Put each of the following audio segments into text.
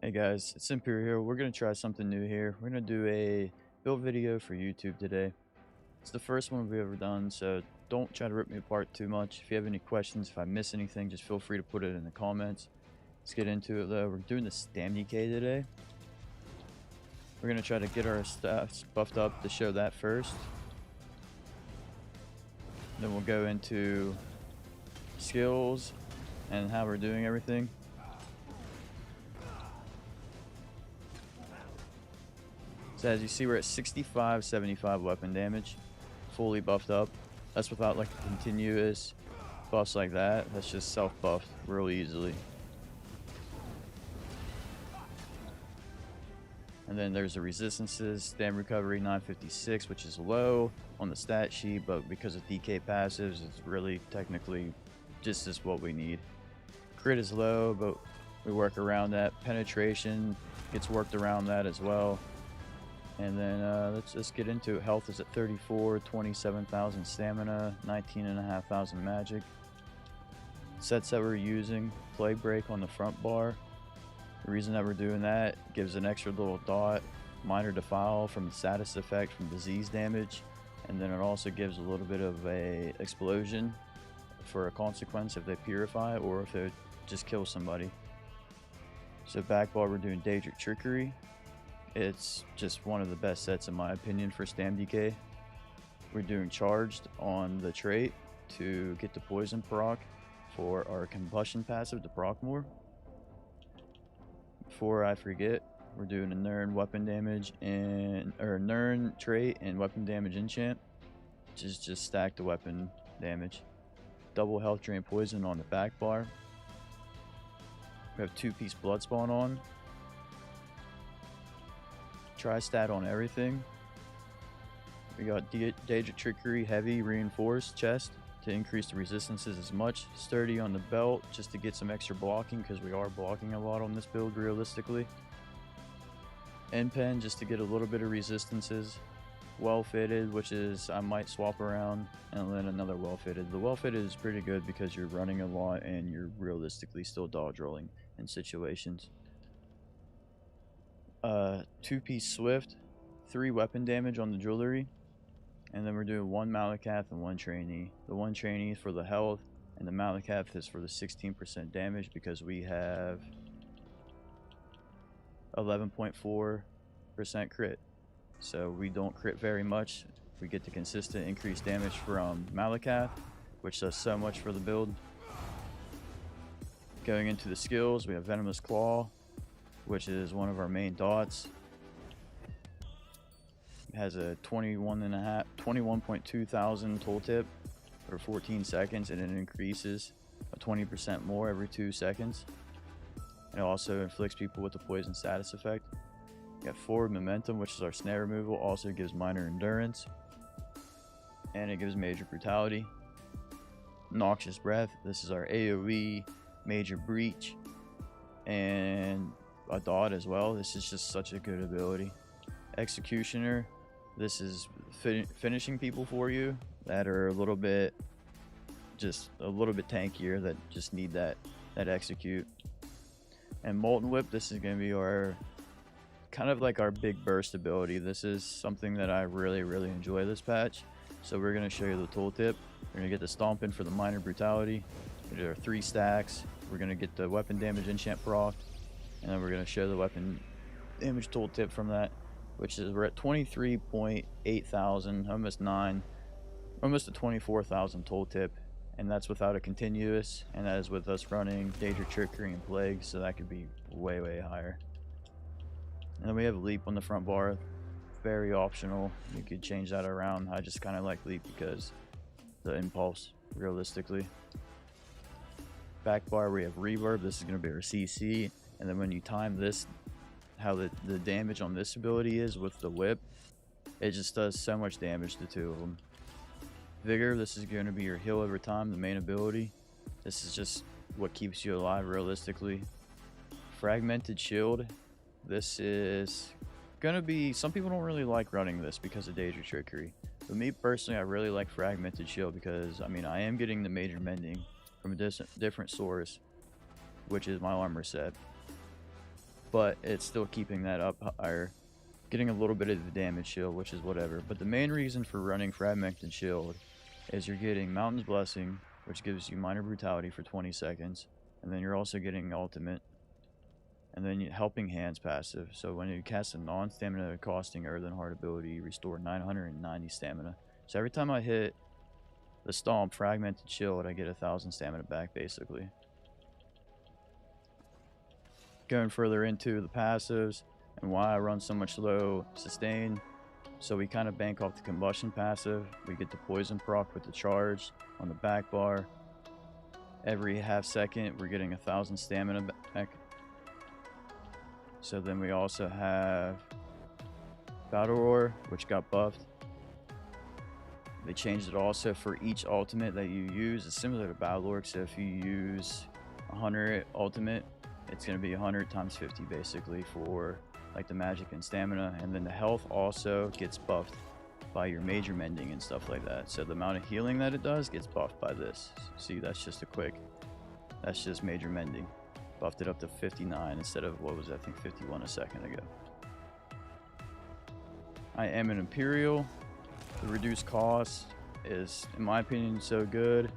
Hey guys, it's Imperial. We're going to try something new here. We're going to do a build video for YouTube today. It's the first one we've ever done, so don't try to rip me apart too much. If you have any questions, if I miss anything, just feel free to put it in the comments. Let's get into it though. We're doing the stamdk today. We're going to try to get our stats buffed up to show that first. Then we'll go into skills and how we're doing everything. So as you see, we're at 65-75 weapon damage, fully buffed up. That's without like continuous buffs like that. That's just self-buffed real easily. And then there's the resistances, stam recovery 956, which is low on the stat sheet, but because of DK passives, it's really technically just as what we need. Crit is low, but we work around that. Penetration gets worked around that as well. And then let's just get into it. Health is at 34, 27,000 stamina, 19,500 magic. Sets that we're using, Plague Break on the front bar. The reason that we're doing that gives an extra little dot, Minor Defile from the status effect from disease damage, and then it also gives a little bit of a explosion for a consequence if they purify or if they just kill somebody. So back bar, we're doing Daedric Trickery. It's just one of the best sets in my opinion for stamdk. We're doing Charged on the trait to get the poison proc for our combustion passive to proc more. Before I forget, we're doing a Nern weapon damage and Nern trait and weapon damage enchant, which is just stack the weapon damage. Double health drain poison on the back bar. We have 2-piece blood spawn on. Tri-stat on everything. We got Daedric Trickery heavy reinforced chest to increase the resistances as much. Sturdy on the belt just to get some extra blocking because we are blocking a lot on this build realistically. End pen just to get a little bit of resistances. Well fitted, which is I might swap around, and then another well fitted. The well fitted is pretty good because you're running a lot and you're realistically still dodge rolling in situations. 2-piece swift, 3 weapon damage on the jewelry, and then we're doing 1 Malakath and 1 trainee. The 1 trainee is for the health, and the Malakath is for the 16% damage because we have 11.4% crit. So we don't crit very much. We get the consistent increased damage from Malakath, which does so much for the build. Going into the skills, we have Venomous Claw, which is one of our main dots. It has a 21.2 thousand tooltip for 14 seconds, and it increases 20% more every 2 seconds. It also inflicts people with the poison status effect. We got Forward Momentum, which is our snare removal, also gives minor endurance, and it gives major brutality. Noxious Breath, this is our AoE major breach, and a dot as well. This is just such a good ability. Executioner, this is finishing people for you that are a little bit tankier, that just need that execute. And Molten Whip, this is going to be our kind of like our big burst ability. This is something that I really enjoy this patch, so we're going to show you the tooltip. We're going to get the Stomp in for the minor brutality. We do our 3 stacks. We're going to get the weapon damage enchant proc, and then we're going to show the weapon damage tooltip from that, which is we're at 23.8 thousand, almost a 24,000 tooltip, and that's without a continuous, and that is with us running Daedric Trickery and Plague, so that could be way higher. And then we have Leap on the front bar, very optional. You could change that around. I just kind of like Leap because the impulse, realistically. Back bar, we have Reverb. This is going to be our CC. And then when you time this, how the damage on this ability is with the whip, it just does so much damage to 2 of them. Vigor, this is going to be your heal over time, the main ability. This is just what keeps you alive realistically. Fragmented Shield, this is going to be, some people don't really like running this because of Daedric Trickery. But me personally, I really like Fragmented Shield because, I mean, I am getting the major mending from a different source, which is my armor set. but it's still keeping that up higher, getting a little bit of the damage shield, which is whatever. But the main reason for running Fragmented Shield is you're getting Mountain's Blessing, which gives you minor brutality for 20 seconds, and then you're also getting ultimate, and then Helping Hands passive. So when you cast a non-stamina costing Earthen Heart ability, you restore 990 stamina. So every time I hit the Stomp Fragmented Shield, I get 1,000 stamina back, basically. Going further into the passives and why I run so much low sustain. So we kind of bank off the combustion passive. We get the poison proc with the charge on the back bar. Every half second, we're getting 1,000 stamina back. So then we also have Battle Roar, which got buffed. They changed it also for each ultimate that you use. It's similar to Battle Roar, so if you use 100 ultimate, it's going to be 100 times 50 basically for like the magic and stamina. And then the health also gets buffed by your major mending and stuff like that. So the amount of healing that it does gets buffed by this. See, that's just that's just major mending. Buffed it up to 59 instead of what was I think 51 a second ago. I am an Imperial. The reduced cost is, in my opinion, so good.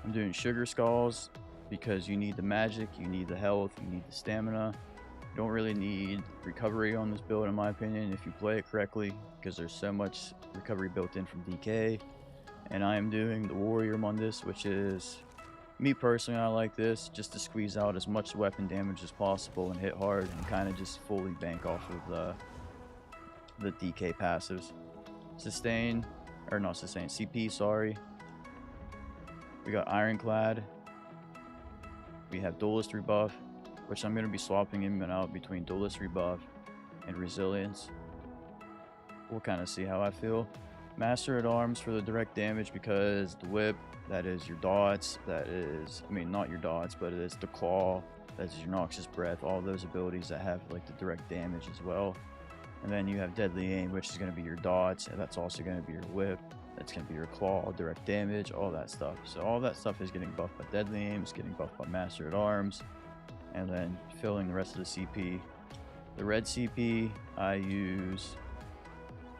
I'm doing Sugar Skulls because you need the magic, you need the health, you need the stamina. You don't really need recovery on this build, in my opinion, if you play it correctly, because there's so much recovery built in from DK. And I am doing the Warrior Mundus, which is, me personally, I like this just to squeeze out as much weapon damage as possible and hit hard and kind of just fully bank off of the DK passives. Sustain, or not sustain, CP, sorry. We got Ironclad. We have Duelist Rebuff, which I'm going to be swapping in and out between Duelist Rebuff and Resilience. We'll kind of see how I feel. Master at Arms for the direct damage because the Whip, that is your dots, that is, I mean, not your dots, but it is the Claw, that is your Noxious Breath, all those abilities that have like the direct damage as well. And then you have Deadly Aim, which is going to be your dots, and that's also going to be your Whip, that's going to be your Claw, direct damage, all that stuff. So all that stuff is getting buffed by Deadly Aim, it's getting buffed by Master at Arms, and then filling the rest of the CP. The red CP, I use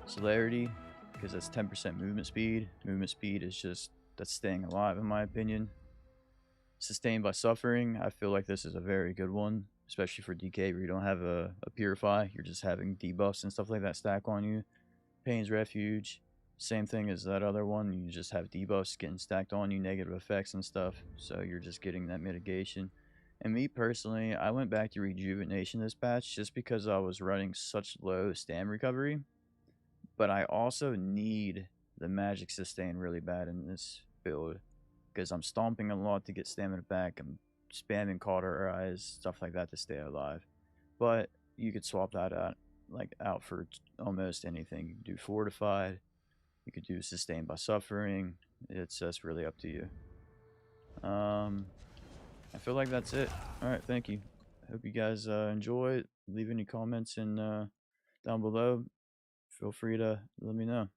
Celerity, because that's 10% movement speed. Movement speed is just, that's staying alive in my opinion. Sustained by Suffering, I feel like this is a very good one, especially for DK where you don't have a Purify, you're just having debuffs and stuff like that stack on you. Pain's Refuge, same thing as that other one, you just have debuffs getting stacked on you, negative effects and stuff, so you're just getting that mitigation. And me personally, I went back to Rejuvenation this patch just because I was running such low stam recovery. But I also need the magic sustain really bad in this build because I'm stomping a lot to get stamina back. I'm spamming Cauterize, stuff like that to stay alive. But you could swap that out for almost anything. You could do Fortified. You could do Sustained by Suffering. It's just really up to you. I feel like that's it. All right, thank you. Hope you guys enjoy it. Leave any comments in down below. Feel free to let me know.